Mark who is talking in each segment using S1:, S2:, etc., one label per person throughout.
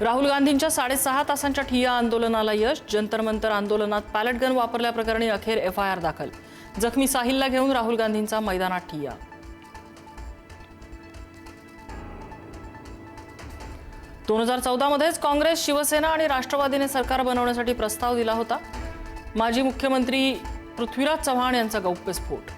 S1: राहुल गांधींच्या 6.5 तासांच्या ठिय्या आंदोलनाला यश। जंतर मंतर आंदोलनात पॅलेट गन वापरल्याप्रकरणी अखेर एफआयआर दाखल। जखमी साहिलला घेऊन राहुल गांधींचा मैदानात ठिय्या। दोन 2014 मध्येच काँग्रेस, शिवसेना आणि राष्ट्रवादीने सरकार बनवण्यासाठी प्रस्ताव दिला होता। माजी मुख्यमंत्री पृथ्वीराज चव्हाण यांचा गौप्यस्फोट।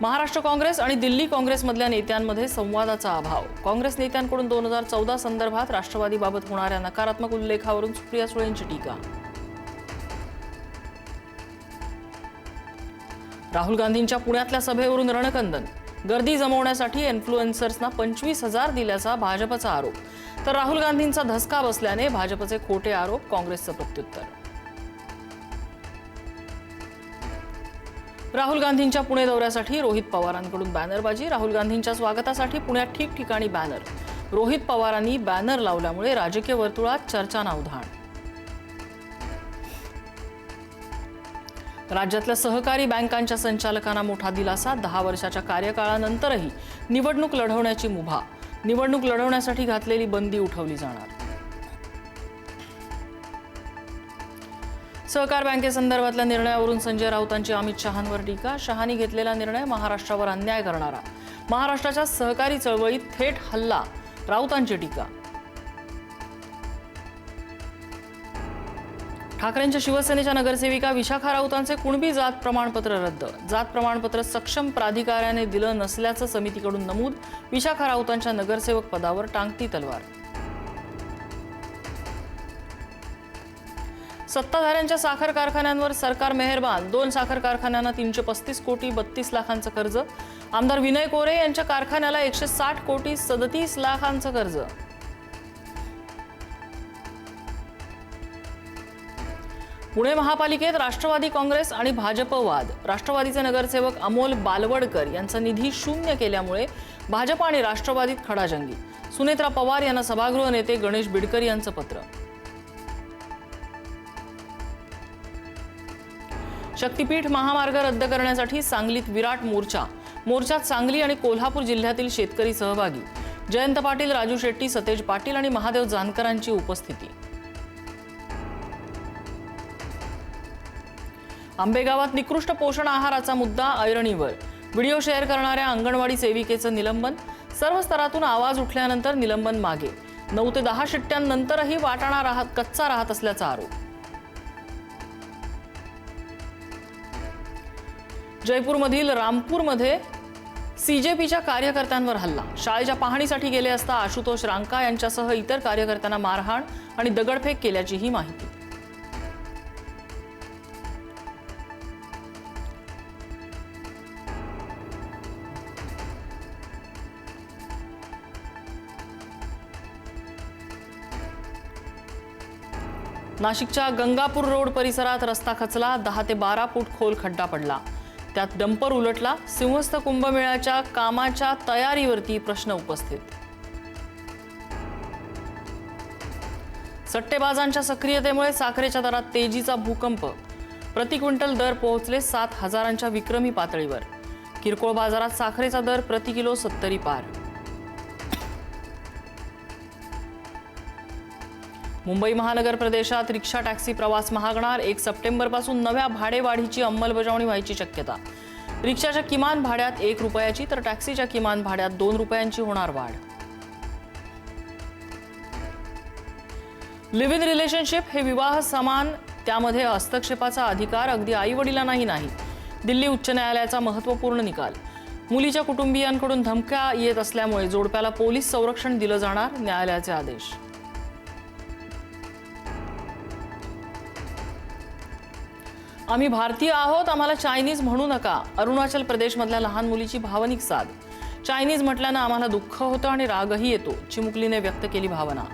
S1: महाराष्ट्र काँग्रेस आणि दिल्ली काँग्रेसमधल्या नेत्यांमध्ये संवादाचा अभाव। काँग्रेस नेत्यांकडून 2014 संदर्भात राष्ट्रवादीबाबत होणाऱ्या नकारात्मक उल्लेखावरून सुप्रिया सुळेंची टीका। राहुल गांधींच्या पुण्यातल्या सभेवरून रणकंदन। गर्दी जमवण्यासाठी इन्फ्लुएन्सर्सना 25,000 दिल्याचा भाजपचा आरोप, तर राहुल गांधींचा धसका बसल्याने भाजपचे खोटे आरोप, काँग्रेसचं प्रत्युत्तर। राहुल गांधींच्या पुणे दौऱ्यासाठी रोहित पवारांकडून बॅनरबाजी। राहुल गांधींच्या स्वागतासाठी पुण्यात ठिकठिकाणी बॅनर। रोहित पवारांनी बॅनर लावल्यामुळे राजकीय वर्तुळात चर्चांना उधाण। राज्यातल्या सहकारी बँकांच्या संचालकांना मोठा दिलासा। 10 वर्षाच्या कार्यकाळानंतरही निवडणूक लढवण्याची मुभा। निवडणूक लढवण्यासाठी घातलेली बंदी उठवली जाणार। सहकार बँकेसंदर्भातल्या निर्णयावरून संजय राऊतांची अमित शहांवर टीका। शहांनी घेतलेला निर्णय महाराष्ट्रावर अन्याय करणारा। महाराष्ट्राच्या सहकारी चळवळीत थेट हल्ला, राऊतांची टीका। ठाकरेंच्या शिवसेनेच्या नगरसेविका विशाखा राऊतांचे कुणबी जात प्रमाणपत्र रद्द। जात प्रमाणपत्र सक्षम प्राधिकाऱ्याने दिलं नसल्याचं समितीकडून नमूद। विशाखा राऊतांच्या नगरसेवक पदावर टांगती तलवार। सत्ताधाऱ्यांच्या साखर कारखान्यांवर सरकार मेहरबान। 2 साखर कारखान्यांना 335 कोटी 32 लाखांचं कर्ज। आमदार विनय कोरे यांच्या कारखान्याला 160 कोटी 37 लाखांचं कर्ज। पुणे महापालिकेत राष्ट्रवादी काँग्रेस आणि भाजप वाद। राष्ट्रवादीचे नगरसेवक अमोल बालवडकर यांचा निधी शून्य केल्यामुळे भाजप आणि राष्ट्रवादीत खडाजंगी। सुनेत्रा पवार यांना सभागृह नेते गणेश बिडकर यांचं पत्र। शक्तीपीठ महामार्ग रद्द करण्यासाठी सांगलीत विराट मोर्चा। मोर्चात सांगली आणि कोल्हापूर जिल्ह्यातील शेतकरी सहभागी। जयंत पाटील, राजू शेट्टी, सतेज पाटील आणि महादेव जानकरांची उपस्थिती। आंबेगावात निकृष्ट पोषण आहाराचा मुद्दा ऐरणीवर। व्हिडिओ शेअर करणाऱ्या अंगणवाडी सेविकेचं निलंबन। सर्व स्तरातून आवाज उठल्यानंतर निलंबन मागे। 9 ते 10 शिट्ट्यांनंतरही वाटाणा कच्चा राहत असल्याचा आरोप। जयपूरमधील रामपूरमध्ये सीजेपीच्या कार्यकर्त्यांवर हल्ला। शाळेच्या पाहणीसाठी गेले असता आशुतोष रांका यांच्यासह इतर कार्यकर्त्यांना मारहाण आणि दगडफेक केल्याची ही माहिती। नाशिकच्या गंगापूर रोड परिसरात रस्ता खचला। 10 ते 12 फूट खोल खड्डा पडला। त्यात डंपर उलटला। सिंहस्थ कुंभमेळ्याच्या कामाच्या तयारीवरती प्रश्न उपस्थित। सट्टेबाजांच्या सक्रियतेमुळे साखरेच्या दरात तेजीचा भूकंप। प्रति क्विंटल दर पोहोचले 7,000च्या विक्रमी पातळीवर। किरकोळ बाजारात साखरेचा दर प्रति किलो 70 पार। मुंबई महानगर प्रदेशात रिक्षा टॅक्सी प्रवास महागणार। 1 सप्टेंबरपासून नव्या भाडेवाढीची अंमलबजावणी व्हायची शक्यता। रिक्षाच्या किमान भाड्यात 1 रुपयाची तर टॅक्सीच्या किमान भाड्यात 2 रुपयांची होणार वाढ। लिव्ह इन रिलेशनशिप हे विवाह समान, त्यामध्ये हस्तक्षेपाचा अधिकार अगदी आई-वडिलांनाही नाही। दिल्ली उच्च न्यायालयाचा महत्त्वपूर्ण निकाल। मुलीच्या कुटुंबियांकडून धमक्या येत असल्यामुळे जोडप्याला पोलीस संरक्षण दिलं जाणार, न्यायालयाचे आदेश। आम्ही भारतीय आहोत, आम्हाला चायनीज म्हणू नका। अरुणाचल प्रदेशमधल्या लहान मुलीची भावनिक साद। चायनीज म्हटल्यानं आम्हाला दुःख होतं आणि रागही येतो, चिमुकलीने व्यक्त केली भावना।